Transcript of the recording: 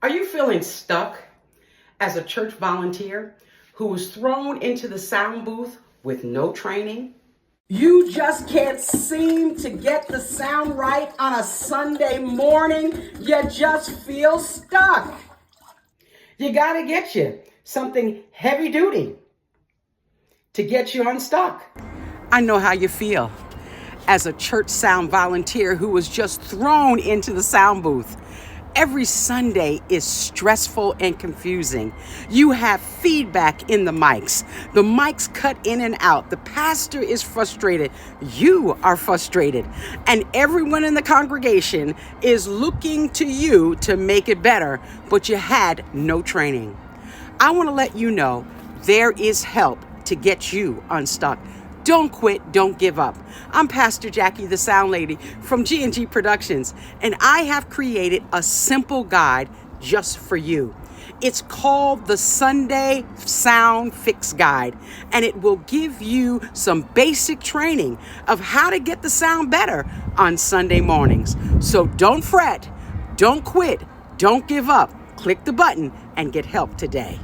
Are you feeling stuck as a church volunteer who was thrown into the sound booth with no training? You just can't seem to get the sound right on a Sunday morning. You just feel stuck. You gotta get you something heavy duty to get you unstuck. I know how you feel as a church sound volunteer who was just thrown into the sound booth. Every Sunday is stressful and confusing. You have feedback in the mics. The mics cut in and out. The pastor is frustrated. You are frustrated. And everyone in the congregation is looking to you to make it better, but you had no training. I want to let you know there is help to get you unstuck. Don't quit, don't give up. I'm Pastor Jackie, the Sound Lady from GandG Productions, and I have created a simple guide just for you. It's called the Sunday Sound Fix Guide, and it will give you some basic training of how to get the sound better on Sunday mornings. So don't fret, don't quit, don't give up. Click the button and get help today.